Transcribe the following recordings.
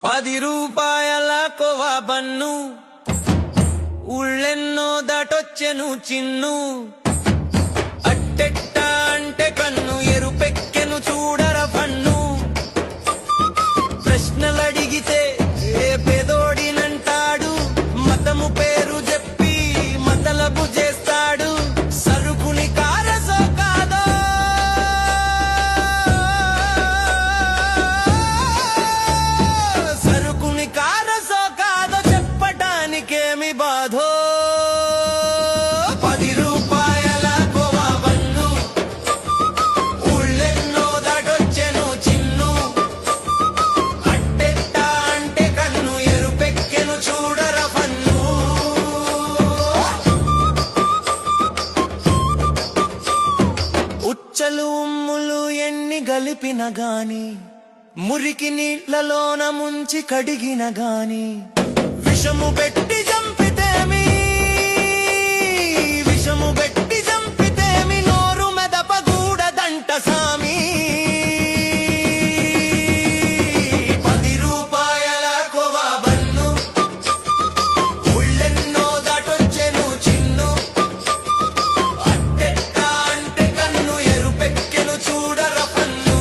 10 రూపాయల కోవా బన్ను ఉళ్ళెన్నో దాటొచ్చెను చిన్ను అట్టెట్ట అంటే కన్ను ఎరుపెక్కెను చూడర పన్ను ప్రశ్నలడిగితే ఏ పేదోడినంటాడు మతము పేరు చెప్పి మతలబు చేస్తాడు సరుకుని కారసో కాదో సరుకుని కారసో కాదో చెప్పటానికేమి బాధో 10 రూపాయల కోవా బన్ను ఉళ్ళెన్నో దాటొచ్చెను చిన్ను అట్టెట్ట అంటే కన్ను ఎరుపెక్కెను చూడర పన్ను ఉచ్చలు ఉమ్ములు ఎన్ని గలిపిన గాని మురికి నీళ్లలోన ముంచి కడిగిన గాని విషము పెట్టి చంపితేమి విషము పెట్టి చంపితేమి నోరు మెదపగూడదంట సామి 10 రూపాయల కోవా బన్ను ఉళ్ళెన్నో దాటొచ్చెను చిన్ను అట్టెట్ట అంటే కన్ను ఎరుపెక్కెను చూడర పన్ను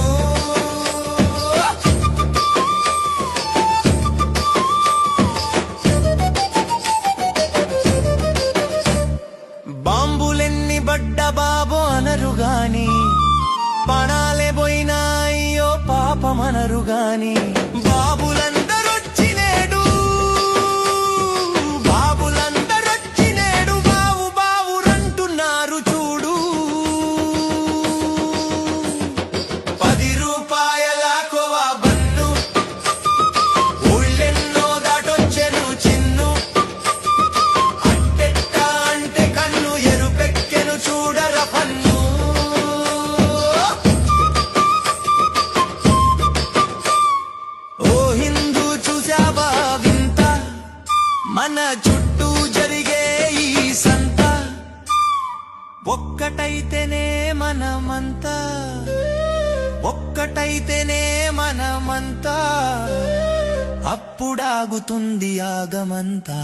బాంబులెన్ని బడ్డ బాబో అనరు గాని పణాలే పోయినా అయ్యో పాపమనరు గాని బాబులందరొచ్చినేడు బాబులందరొచ్చినేడు బావు బావురంటున్నారు చూడు 10 రూపాయల కోవా బన్ను ఉళ్ళెన్నో దాటొచ్చెను చిన్ను అట్టెట్ట అంటే కన్ను ఎరుపెక్కెను చూడర పన్ను ఓ హిందూ చూసావా వింత మన చుట్టూ జరిగే ఈ సంత ఒక్కటైతేనే మనమంతా ఒక్కటైతేనే మనమంతా అప్పుడాగుతుంది ఆగమంతా